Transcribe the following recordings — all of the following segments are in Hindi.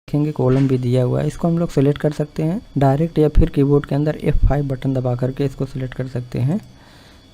देखेंगे कॉलम भी दिया हुआ है। इसको हम लोग सेलेक्ट कर सकते हैं डायरेक्ट या फिर कीबोर्ड के अंदर F5 बटन दबा करके इसको सिलेक्ट कर सकते हैं।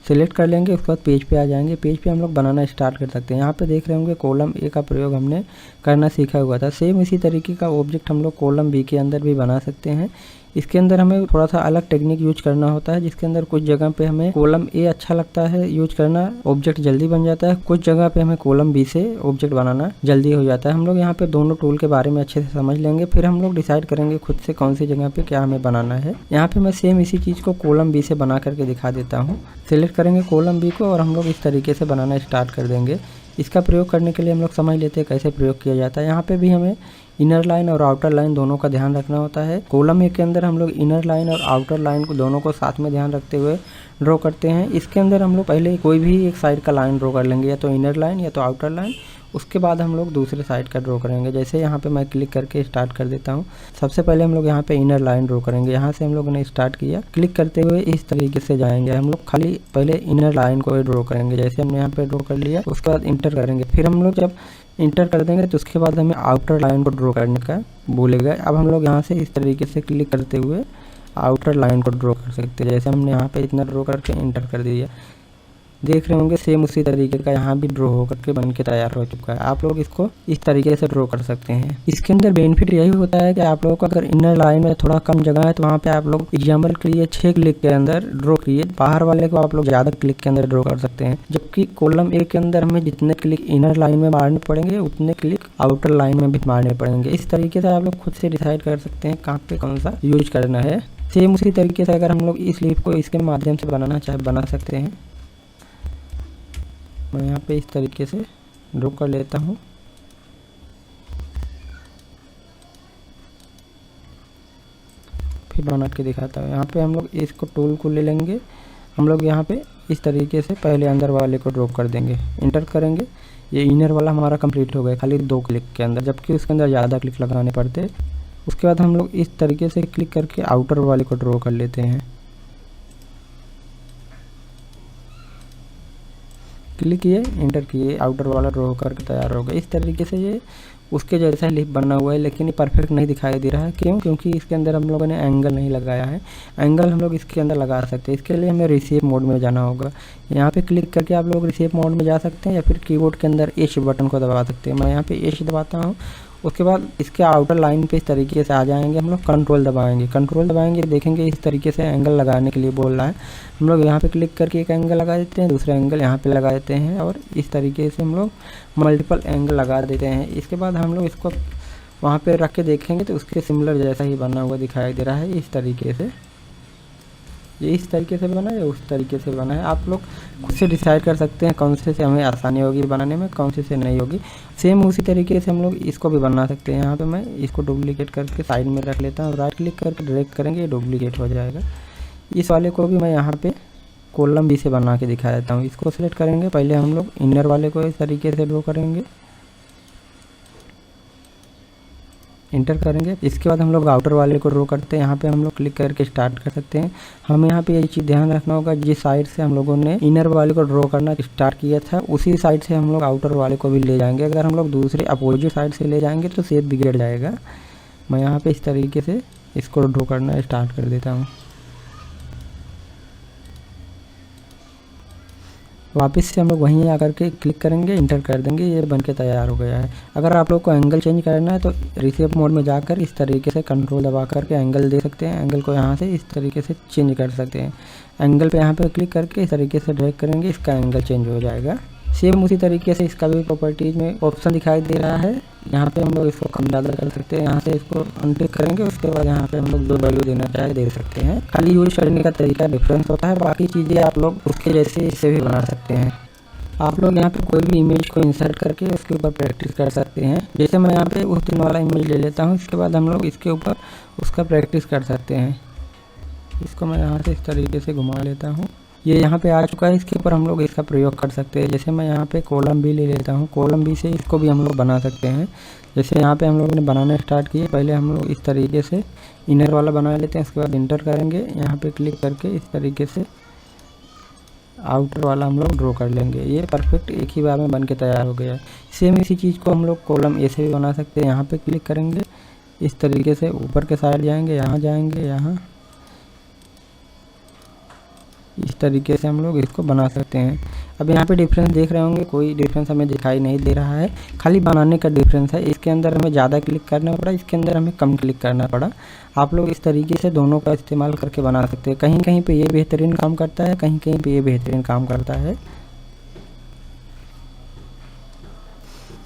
सिलेक्ट कर लेंगे, उसके बाद पेज पे आ जाएंगे। पेज पे हम लोग बनाना स्टार्ट कर सकते हैं। यहाँ पे देख रहे होंगे कॉलम ए का प्रयोग हमने करना सीखा हुआ था। सेम इसी तरीके का ऑब्जेक्ट हम लोग कॉलम बी के अंदर भी बना सकते हैं। इसके अंदर हमें थोड़ा सा अलग टेक्निक यूज करना होता है, जिसके अंदर कुछ जगह पे हमें कॉलम ए अच्छा लगता है यूज करना, ऑब्जेक्ट जल्दी बन जाता है। कुछ जगह पे हमें कॉलम बी से ऑब्जेक्ट बनाना जल्दी हो जाता है। हम लोग यहाँ पे दोनों टूल के बारे में अच्छे से समझ लेंगे, फिर हम लोग डिसाइड करेंगे खुद से कौन सी जगह पे क्या हमें बनाना है। यहाँ पे मैं सेम इसी चीज़ को कॉलम बी से बना करके दिखा देता हूँ। सिलेक्ट करेंगे कॉलम बी को और हम लोग इस तरीके से बनाना स्टार्ट कर देंगे। इसका प्रयोग करने के लिए हम लोग समझ लेते हैं कैसे प्रयोग किया जाता है। यहाँ पे भी हमें इनर लाइन और आउटर लाइन दोनों का ध्यान रखना होता है। कॉलम ए के अंदर हम लोग इनर लाइन और आउटर लाइन को दोनों को साथ में ध्यान रखते हुए ड्रॉ करते हैं। इसके अंदर हम लोग पहले कोई भी एक साइड का लाइन ड्रॉ कर लेंगे, या तो इनर लाइन या तो आउटर लाइन। उसके बाद हम लोग दूसरे साइड का ड्रॉ करेंगे। जैसे यहाँ पे मैं क्लिक करके स्टार्ट कर देता हूँ। सबसे पहले हम लोग यहाँ पे इनर लाइन ड्रॉ करेंगे। यहाँ से हम लोग ने स्टार्ट किया, क्लिक करते हुए इस तरीके से जाएंगे। हम लोग खाली पहले इनर लाइन को ड्रॉ करेंगे। जैसे हमने यहाँ पे ड्रॉ कर लिया, उसके बाद इंटर करेंगे। फिर हम लोग जब इंटर कर देंगे तो उसके बाद हमें आउटर लाइन को ड्रॉ करने का बोलेगा। अब हम लोग यहाँ से इस तरीके से क्लिक करते हुए आउटर लाइन को ड्रॉ कर सकते हैं। जैसे हमने यहाँ पे इतना ड्रॉ करके इंटर कर दिया, देख रहे होंगे सेम उसी तरीके का यहाँ भी ड्रॉ होकर के बन के तैयार हो चुका है। आप लोग इसको इस तरीके से ड्रॉ कर सकते हैं। इसके अंदर बेनिफिट यही होता है कि आप लोगों को अगर इनर लाइन में थोड़ा कम जगह है तो वहाँ पे आप लोग एग्जाम्पल के लिए 6 क्लिक के अंदर ड्रॉ किए, बाहर वाले को आप लोग ज़्यादा क्लिक के अंदर ड्रॉ कर सकते हैं। जबकि कॉलम ए के अंदर हमें जितने क्लिक इनर लाइन में मारने पड़ेंगे उतने क्लिक आउटर लाइन में भी मारने पड़ेंगे। इस तरीके से आप लोग खुद से डिसाइड कर सकते हैं कहाँ पे कौन सा यूज करना है। सेम उसी तरीके से अगर हम लोग इस लीफ को इसके माध्यम से बनाना चाहे बना सकते हैं। मैं यहाँ पे इस तरीके से ड्रॉ कर लेता हूँ। फिर बना के दिखाता हूँ। यहाँ पे हम लोग इसको टूल को ले लेंगे। हम लोग यहाँ पे इस तरीके से पहले अंदर वाले को ड्रॉ कर देंगे, इंटर करेंगे। ये इनर वाला हमारा कंप्लीट हो गया खाली 2 क्लिक के अंदर, जबकि उसके अंदर ज़्यादा क्लिक लगाने पड़ते। उसके बाद हम लोग इस तरीके से क्लिक करके आउटर वाले को ड्रॉ कर लेते हैं। क्लिक किए, इंटर किए, आउटर वाला ड्रॉ करके तैयार हो गया। इस तरीके से ये उसके जैसा लिप बना हुआ है, लेकिन ये परफेक्ट नहीं दिखाई दे रहा है। क्यों? क्योंकि इसके अंदर हम लोगों ने एंगल नहीं लगाया है। एंगल हम लोग इसके अंदर लगा सकते हैं। इसके लिए हमें रिसेप मोड में जाना होगा। यहाँ पे क्लिक करके आप लोग रिसेप मोड में जा सकते हैं, या फिर कीबोर्ड के अंदर एच बटन को दबा सकते हैं। मैं यहाँ पे एच दबाता हूँ। उसके बाद इसके आउटर लाइन पे इस तरीके से आ जाएंगे। हम लोग कंट्रोल दबाएंगे। कंट्रोल दबाएंगे, देखेंगे इस तरीके से एंगल लगाने के लिए बोल रहा है। हम लोग यहाँ पे क्लिक करके एक एंगल लगा देते हैं, दूसरा एंगल यहाँ पे लगा देते हैं, और इस तरीके से हम लोग मल्टीपल एंगल लगा देते हैं। इसके बाद हम लोग इसको वहाँ पे रख के देखेंगे तो उसके सिमिलर जैसा ही बना हुआ दिखाई दे रहा है। इस तरीके से ये इस तरीके से बना है या उस तरीके से बना है। आप लोग खुद से डिसाइड कर सकते हैं कौन से हमें आसानी होगी बनाने में, कौन से नहीं होगी। सेम उसी तरीके से हम लोग इसको भी बना सकते हैं। यहाँ पे मैं इसको डुप्लीकेट करके साइड में रख लेता हूँ। राइट क्लिक करके ड्रैग करेंगे, ये डुप्लीकेट हो जाएगा। इस वाले को भी मैं यहाँ पे कॉलम बी से बना के दिखा देता हूँ। इसको सिलेक्ट करेंगे, पहले हम लोग इनर वाले को इस तरीके से ड्रॉ करेंगे, इंटर करेंगे। इसके बाद हम लोग आउटर वाले को ड्रॉ करते हैं। यहाँ पे हम लोग क्लिक करके स्टार्ट कर सकते हैं। हमें यहाँ पे ये चीज़ ध्यान रखना होगा, जिस साइड से हम लोगों ने इनर वाले को ड्रॉ करना स्टार्ट किया था उसी साइड से हम लोग आउटर वाले को भी ले जाएंगे। अगर हम लोग दूसरे अपोजिट साइड से ले जाएंगे तो शेप बिगड़ जाएगा। मैं यहाँ पे इस तरीके से इसको ड्रॉ करना स्टार्ट कर देता हूँ। वापस से हम लोग वहीं आकर के क्लिक करेंगे, इंटर कर देंगे, ये बनके तैयार हो गया है। अगर आप लोग को एंगल चेंज करना है तो रिसेप मोड में जाकर इस तरीके से कंट्रोल दबा करके एंगल दे सकते हैं। एंगल को यहाँ से इस तरीके से चेंज कर सकते हैं। एंगल पे यहाँ पे क्लिक करके इस तरीके से ड्रैग करेंगे, इसका एंगल चेंज हो जाएगा। सेम उसी तरीके से इसका भी प्रॉपर्टीज में ऑप्शन दिखाई दे रहा है। यहाँ पे हम लोग इसको कम ज़्यादा कर सकते हैं। यहाँ से इसको अनटिक करेंगे, उसके बाद यहाँ पे हम लोग जो वैल्यू देना चाहे दे सकते हैं। खाली यूज करने का तरीका डिफरेंस होता है, बाकी चीज़ें आप लोग उसके जैसे इससे भी बना सकते हैं। आप लोग यहाँ पे कोई भी इमेज को इंसर्ट करके उसके ऊपर प्रैक्टिस कर सकते हैं। जैसे मैं यहाँ पे उस दिन वाला इमेज ले लेता हूँ, इसके बाद हम लोग इसके ऊपर उसका प्रैक्टिस कर सकते हैं। इसको मैं यहाँ से इस तरीके से घुमा लेता हूँ। ये यहाँ पे आ चुका है, इसके ऊपर हम लोग इसका प्रयोग कर सकते हैं। जैसे मैं यहाँ पे कॉलम बी ले लेता हूँ, कॉलम बी से इसको भी हम लोग बना सकते हैं। जैसे यहाँ पे हम लोगों ने बनाना स्टार्ट किया, पहले हम लोग इस तरीके से इनर वाला बना लेते हैं, उसके बाद इंटर करेंगे, यहाँ पे क्लिक करके इस तरीके से आउटर वाला हम लोग ड्रॉ कर लेंगे। ये परफेक्ट एक ही बार में बन के तैयार हो गया है। सेम इसी चीज़ को हम लोग कॉलम ए से भी बना सकते हैं। यहाँ पे क्लिक करेंगे, इस तरीके से ऊपर के साइड जाएंगे, यहाँ जाएंगे, यहाँ इस तरीके से हम लोग इसको बना सकते हैं। अब यहाँ पे डिफरेंस देख रहे होंगे, कोई डिफरेंस हमें दिखाई नहीं दे रहा है, खाली बनाने का डिफरेंस है। इसके अंदर हमें ज़्यादा क्लिक करना पड़ा, इसके अंदर हमें कम क्लिक करना पड़ा। आप लोग इस तरीके से दोनों का इस्तेमाल करके बना सकते हैं। कहीं कहीं पे ये बेहतरीन काम करता है, कहीं कहीं पे ये बेहतरीन काम करता है।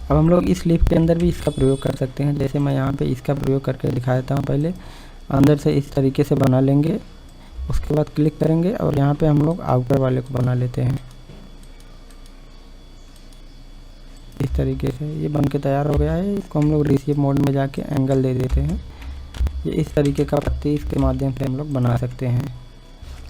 अब हम लोग इस लीफ के अंदर भी इसका प्रयोग कर सकते हैं। जैसे मैं यहाँ पे इसका प्रयोग करके दिखा देता हूँ। पहले अंदर से इस तरीके से बना लेंगे, उसके बाद क्लिक करेंगे और यहाँ पे हम लोग आउटर वाले को बना लेते हैं। इस तरीके से ये बन के तैयार हो गया है। इसको हम लोग रिसीव मोड में जाके एंगल दे देते हैं। ये इस तरीके का पत्ती इसके माध्यम से हम लोग बना सकते हैं।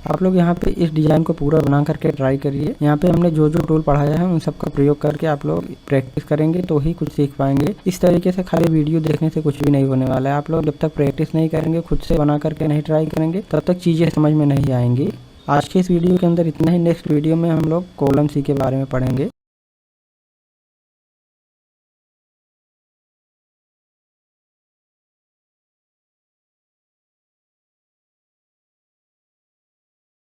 आप लोग यहाँ पे इस डिज़ाइन को पूरा बना करके ट्राई करिए। यहाँ पे हमने जो जो टूल पढ़ाया है उन सब का प्रयोग करके आप लोग प्रैक्टिस करेंगे तो ही कुछ सीख पाएंगे। इस तरीके से खाली वीडियो देखने से कुछ भी नहीं होने वाला है। आप लोग जब तक प्रैक्टिस नहीं करेंगे, खुद से बना करके नहीं ट्राई करेंगे, तब तक चीज़ें समझ में नहीं आएंगी। आज के इस वीडियो के अंदर इतना ही। नेक्स्ट वीडियो में हम लोग कॉलम सी के बारे में पढ़ेंगे।